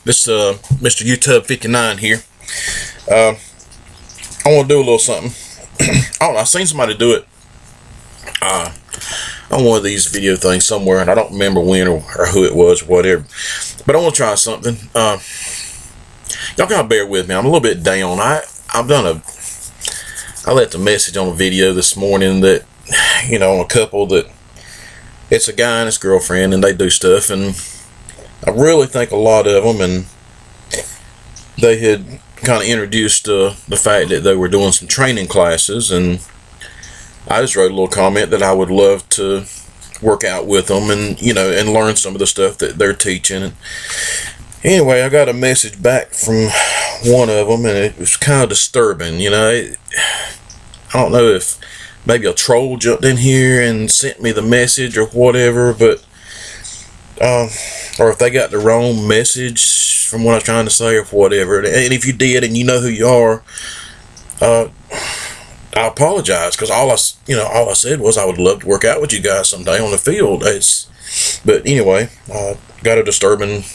This Mr. YouTube 59 here. I want to do a little something. I don't know, I seen somebody do it on one of these video things somewhere, and I don't remember when or who it was or whatever. But I want to try something. Y'all gotta bear with me. I'm a little bit down. I left a message on a video this morning that, you know, a couple that it's a guy and his girlfriend, and they do stuff, and I really think a lot of them, and they had kind of introduced the fact that they were doing some training classes, and I just wrote a little comment that I would love to work out with them and, you know, and learn some of the stuff that they're teaching. And anyway, I got a message back from one of them, and it was kind of disturbing. You know, I don't know if maybe a troll jumped in here and sent me the message or whatever, but or if they got the wrong message from what I was trying to say or whatever. And if you did and you know who you are, I apologize, because all I said was I would love to work out with you guys someday on the field. But anyway, got a disturbing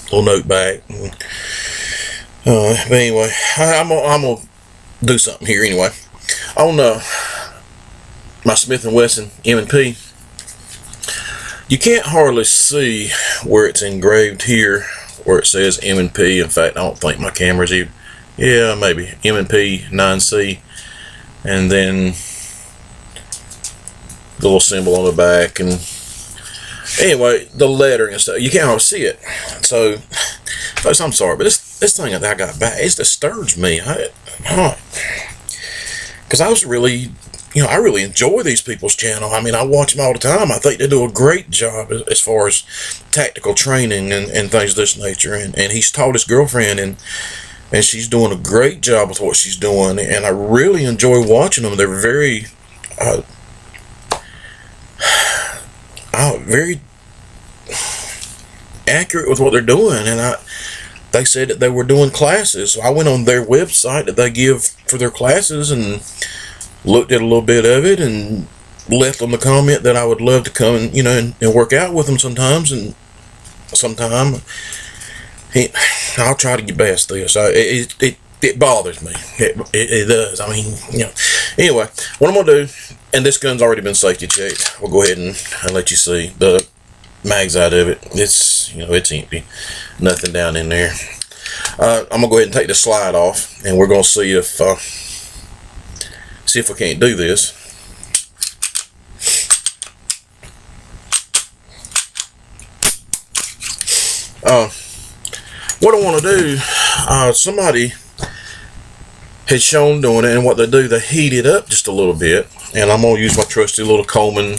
little note back. But anyway, I'm gonna do something here anyway. On my Smith & Wesson M&P, you can't hardly see where it's engraved here, where it says M&P. In fact, I don't think my camera's even. Yeah, maybe M&P 9C, and then the little symbol on the back, and anyway, the lettering and stuff. You can't hardly see it. So, folks, I'm sorry, but this thing that I got back, it disturbs me. Because I was really, I really enjoy these people's channel. I mean, I watch them all the time. I think they do a great job as far as tactical training and things of this nature. And he's taught his girlfriend, and she's doing a great job with what she's doing. And I really enjoy watching them. They're very, very accurate with what they're doing. And they said that they were doing classes. So I went on their website that they give for their classes and looked at a little bit of it and left them a comment that I would love to come and, and work out with them sometimes. And sometime I'll try to get past this. It bothers me. It does. I mean, Anyway, what I'm going to do, and this gun's already been safety checked. We'll go ahead and let you see the mags out of it. It's, it's empty. Nothing down in there. I'm going to go ahead and take the slide off, and we're going to see if we can't do this. What I want to do, somebody had shown doing it, and what they do, they heat it up just a little bit, and I'm going to use my trusty little Coleman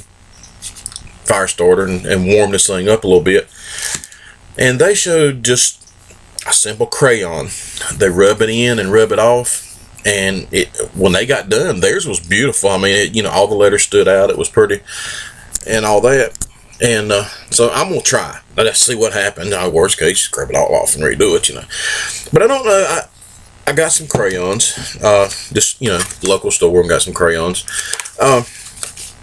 fire starter and warm this thing up a little bit. And they showed just a simple crayon. They rub it in and rub it off, and when they got done, theirs was beautiful. I mean, all the letters stood out. It was pretty and all that. And so I'm gonna try. Let's see what happened. Worst case, scrub it all off and redo it. But I don't know. I got some crayons. Just local store and got some crayons. But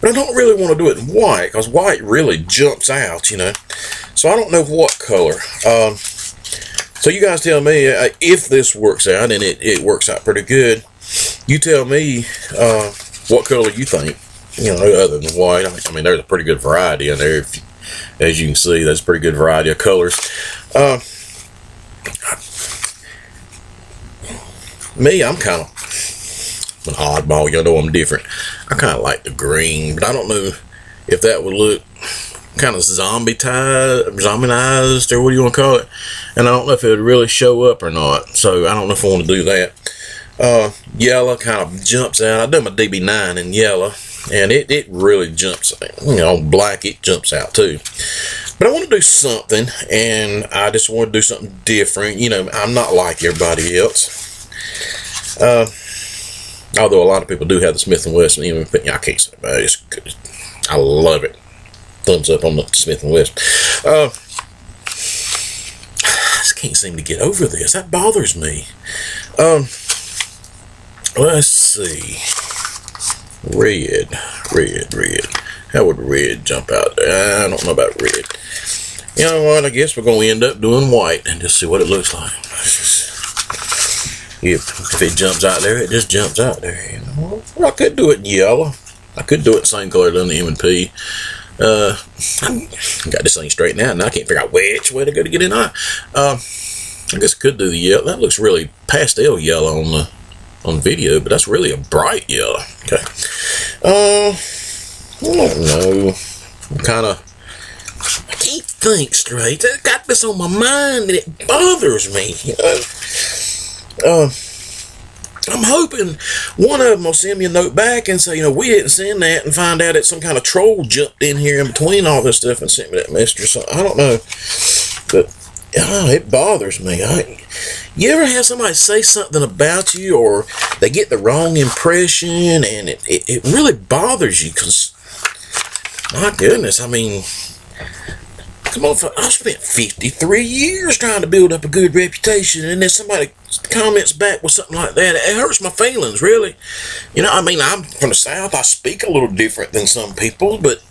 I don't really want to do it in white, because white really jumps out. So I don't know what color. So you guys tell me if this works out, and it works out pretty good. You tell me what color you think, other than white. I mean, there's a pretty good variety in there. As you can see, there's a pretty good variety of colors. Me, I'm kind of an oddball. I'm different. I kind of like the green, but I don't know if that would look kind of zombie-ized, or what do you want to call it, and I don't know if it would really show up or not, so I don't know if I want to do that. Yellow kind of jumps out. I done my DB9 in yellow, and it really jumps, black, it jumps out too. But I want to do something, and I just want to do something different. I'm not like everybody else, although a lot of people do have the Smith & Wesson. I can't say about it. I love it. Thumbs up on the Smith & Wesson. I just can't seem to get over this. That bothers me. Let's see. Red. How would red jump out there? I don't know about red. You know what? I guess we're going to end up doing white and just see what it looks like. If it jumps out there, it just jumps out there. You know? Well, I could do it in yellow. I could do it the same color than the M&P. I got this thing straightened out, and I can't figure out which way to go to get in. I guess I could do the yellow. That looks really pastel yellow on the video, but that's really a bright yellow. Okay. I don't know. I can't think straight. I got this on my mind, and it bothers me. I'm hoping one of them will send me a note back and say, we didn't send that, and find out that some kind of troll jumped in here in between all this stuff and sent me that message or something. I don't know, but it bothers me. You ever have somebody say something about you, or they get the wrong impression, and it really bothers you? Because, my goodness, I mean, come on, I spent 53 years trying to build up a good reputation, and then somebody comments back with something like that. It hurts my feelings, really. I'm from the South. I speak a little different than some people, but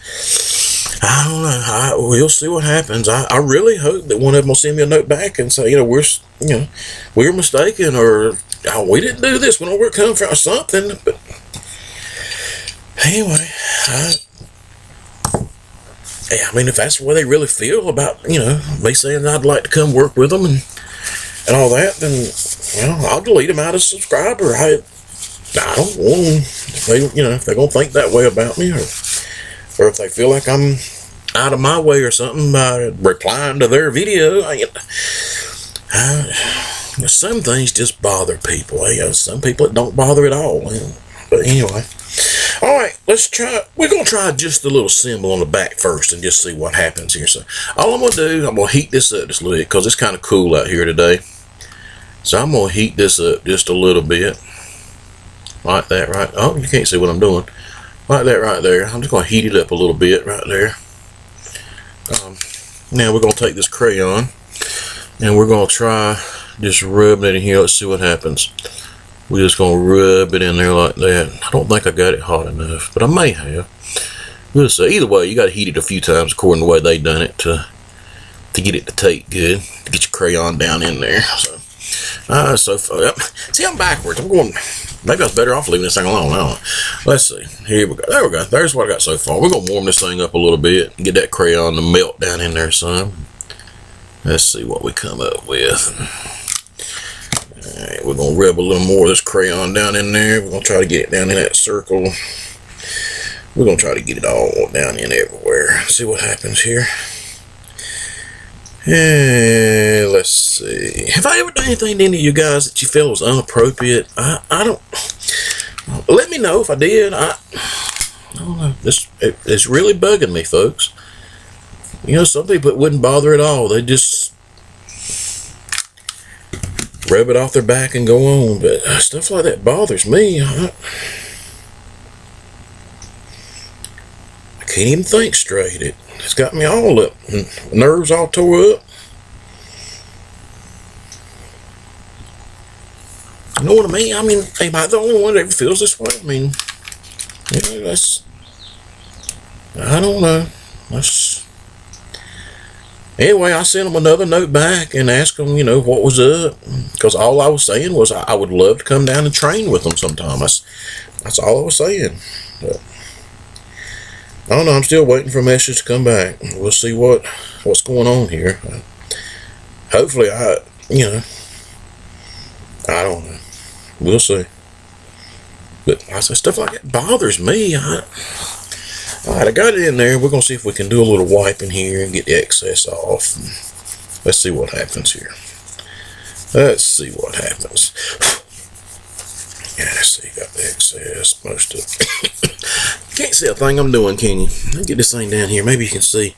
I don't know. We'll see what happens. I really hope that one of them will send me a note back and say, we're mistaken, or we didn't do this. We don't know where it come from, or something. But anyway, if that's the way they really feel about, me saying I'd like to come work with them and all that, then, I'll delete them out as a subscriber. I don't want them. If they're going to think that way about me, or if they feel like I'm out of my way or something by replying to their video, some things just bother people. Some people it don't bother at all. But anyway. Alright, we're going to try just the little symbol on the back first and just see what happens here. So, all I'm going to do, I'm going to heat this up just a little bit because it's kind of cool out here today. So, I'm going to heat this up just a little bit. Like that, right? Oh, you can't see what I'm doing. Like that right there. I'm just going to heat it up a little bit right there. Now, we're going to take this crayon and we're going to try just rubbing it in here. Let's see what happens. We're just going to rub it in there like that. I don't think I got it hot enough, but I may have. We'll see. Either way, you got to heat it a few times according to the way they done it to get it to take good. To get your crayon down in there. So far. See, I'm backwards. I'm going. Maybe I was better off leaving this thing alone. I don't know. Let's see. Here we go. There we go. There's what I got so far. We're going to warm this thing up a little bit. Get that crayon to melt down in there some. Let's see what we come up with. Alright, we're going to rub a little more of this crayon down in there. We're going to try to get it down in that circle. We're going to try to get it all down in everywhere. See what happens here. Let's see. Have I ever done anything to any of you guys that you felt was inappropriate? I don't. Let me know if I did. I don't know. It's really bugging me, folks. Some people it wouldn't bother at all. They just rub it off their back and go on, but stuff like that bothers me. I can't even think straight. It's got me all up, nerves all tore up. You know what I mean? Am I the only one that ever feels this way? I don't know. Anyway, I sent them another note back and asked them, what was up. Because all I was saying was I would love to come down and train with them sometime. That's all I was saying. But I don't know. I'm still waiting for a message to come back. We'll see what's going on here. Hopefully, I don't know. We'll see. But I say stuff like that bothers me. Alright, I got it in there. We're going to see if we can do a little wiping here and get the excess off. Let's see what happens here. Let's see what happens. Yeah, let's see. Got the excess, most of it. Can't see a thing I'm doing, can you? Let me get this thing down here. Maybe you can see.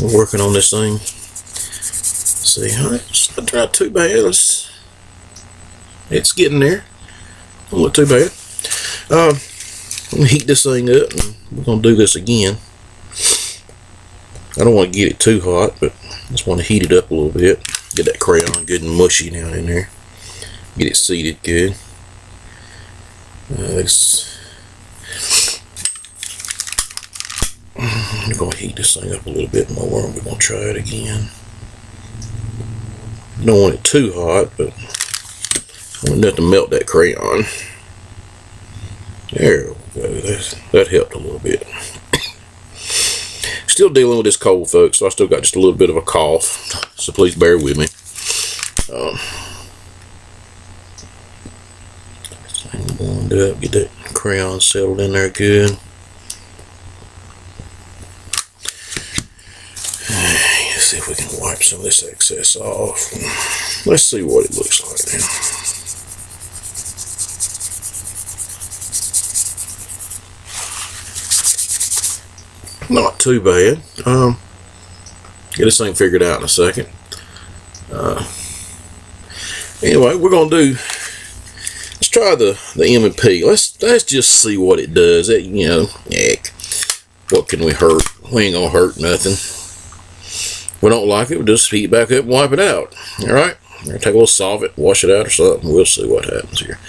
We're working on this thing. Let's see. Alright, it's not too bad. It's getting there. Don't look too bad. I'm going to heat this thing up and we're going to do this again. I don't want to get it too hot, but I just want to heat it up a little bit. Get that crayon good and mushy down in there. Get it seated good. I'm going to heat this thing up a little bit more, and we're going to try it again. Don't want it too hot, but I want nothing to melt that crayon. There we go. That helped a little bit. Still dealing with this cold, folks, so I still got just a little bit of a cough, so please bear with me. Warmed up, get that crayon settled in there good. Let's see if we can wipe some of this excess off. Let's see what it looks like now. Not too bad. Get this thing figured out in a second. Anyway, we're gonna do. Let's try the M&P. Let's just see what it does. You know, heck, what can we hurt? We ain't gonna hurt nothing. If we don't like it, we'll just heat it back up and wipe it out. All right. Take a little solvent, wash it out or something. We'll see what happens here.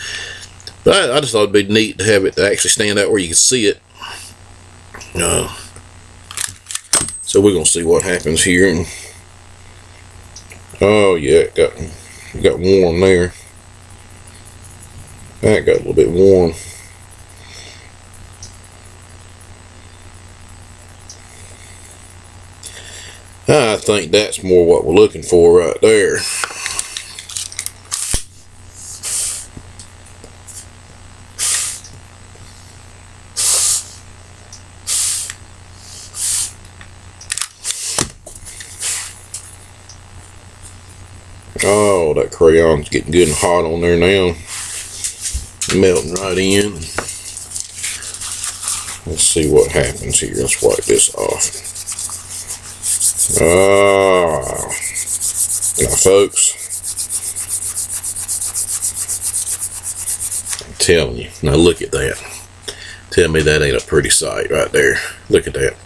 But I just thought it'd be neat to have it actually stand out where you can see it. So we're gonna see what happens here. And, oh yeah, it got warm there. That got a little bit warm. I think that's more what we're looking for right there. Oh, that crayon's getting good and hot on there now. Melting right in. Let's see what happens here. Let's wipe this off. Now folks, I'm telling you, now look at that. Tell me that ain't a pretty sight right there. Look at that.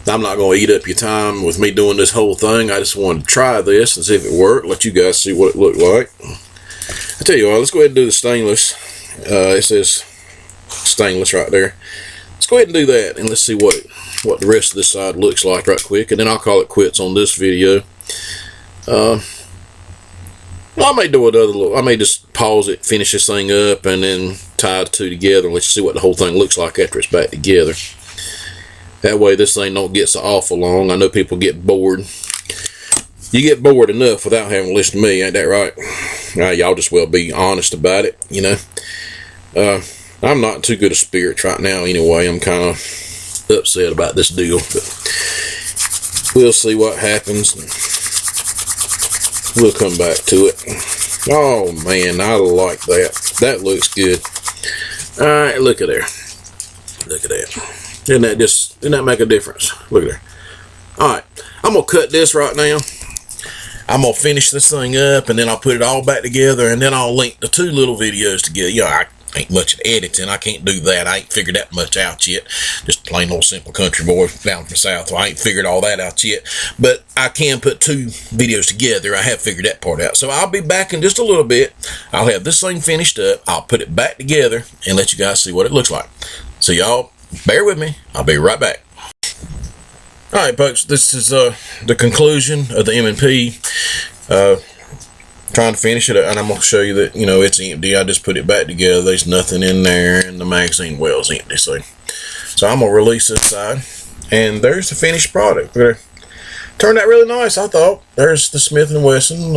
I'm not going to eat up your time with me doing this whole thing. I just wanted to try this and see if it worked. Let you guys see what it looked like. I tell you what, let's go ahead and do the stainless. It says stainless right there. Let's go ahead and do that, and let's see what the rest of this side looks like right quick, and then I'll call it quits on this video. I may do another little. I may just pause it, finish this thing up, and then tie the two together. Let's see what the whole thing looks like after it's back together. That way this thing don't get so awful long. I know people get bored. You get bored enough without having to listen to me, ain't that right? Y'all just well be honest about it, you know. I'm not in too good a spirits right now anyway. I'm kind of upset about this deal, but we'll see what happens. We'll come back to it. Oh man, I like that. That looks good. Alright, look at there. Look at that. Didn't that make a difference? Look at there. Alright, I'm gonna cut this right now. I'm gonna finish this thing up, and then I'll put it all back together, and then I'll link the two little videos together. You know, I ain't much at editing. I can't do that. I ain't figured that much out yet. Just a plain old simple country boy down from the south. So I ain't figured all that out yet. But I can put two videos together. I have figured that part out. So I'll be back in just a little bit. I'll have this thing finished up. I'll put it back together and let you guys see what it looks like. So y'all bear with me. I'll be right back. Alright folks, this is the conclusion of the M&P. Trying to finish it, and I'm going to show you that, you know, it's empty. I just put it back together. There's nothing in there, and the magazine well's empty. So I'm going to release this side, and there's the finished product. Turned out really nice, I thought. There's the Smith & Wesson.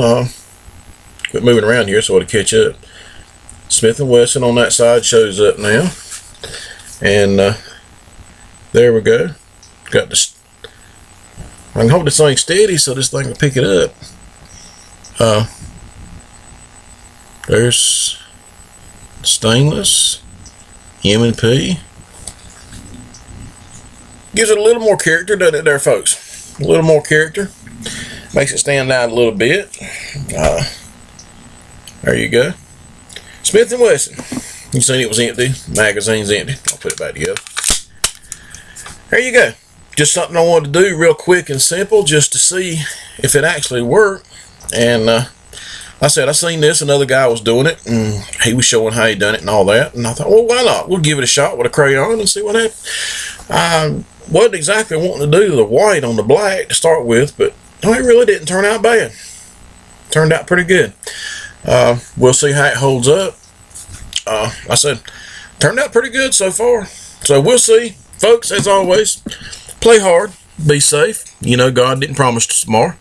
Quit moving around here so it'll catch up. Smith & Wesson on that side shows up now. And there we go. Got this. I can hold this thing steady so this thing will pick it up. There's stainless M&P. Gives it a little more character, doesn't it there, folks? A little more character. Makes it stand out a little bit. There you go. Smith & Wesson. You seen it was empty. Magazine's empty. I'll put it back together. There you go. Just something I wanted to do real quick and simple just to see if it actually worked. And like I said, I seen this, another guy was doing it, and he was showing how he done it and all that. And I thought, well, why not? We'll give it a shot with a crayon and see what happens. wasn't exactly wanting to do the white on the black to start with, but no, it really didn't turn out bad. Turned out pretty good. We'll see how it holds up. I said, turned out pretty good so far. So we'll see. Folks, as always, play hard, be safe. You know, God didn't promise us tomorrow.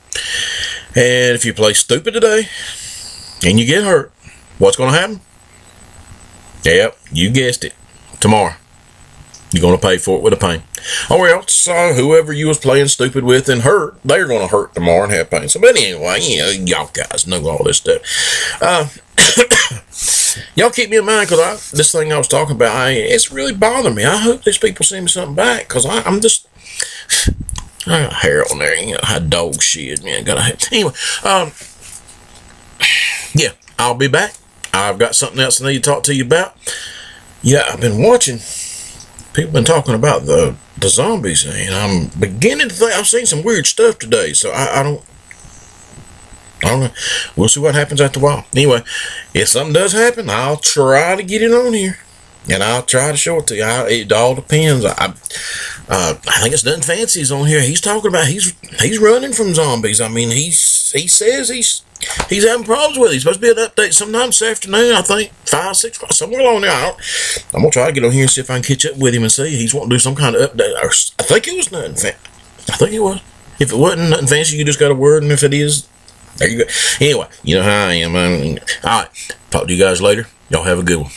And if you play stupid today and you get hurt, what's going to happen? Yep, you guessed it. Tomorrow, you're going to pay for it with a pain. Or else, whoever you was playing stupid with and hurt, they're going to hurt tomorrow and have pain. So, but anyway, you know, y'all guys know all this stuff. Y'all keep me in mind, because this thing I was talking about, it's really bothering me. I hope these people send me something back, because I'm just... I got hair on there, you know, how dog shit, man. Anyway, yeah, I'll be back. I've got something else I need to talk to you about. Yeah, I've been watching. People been talking about the zombies, and I'm beginning to think I've seen some weird stuff today. So I don't know. We'll see what happens after a while. Anyway, if something does happen, I'll try to get it on here. And I'll try to show it to you. It all depends. I think it's Nothing Fancy's on here. He's talking about he's running from zombies. I mean, he says he's having problems with it. He's supposed to be an update sometime this afternoon. I think 5, 6 o'clock, somewhere along there. I'm gonna try to get on here and see if I can catch up with him and see. He's wanting to do some kind of update. I think it was Nothing Fancy. I think it was. If it wasn't Nothing Fancy, you just got a word, and if it is, there you go. Anyway, you know how I am. All right, talk to you guys later. Y'all have a good one.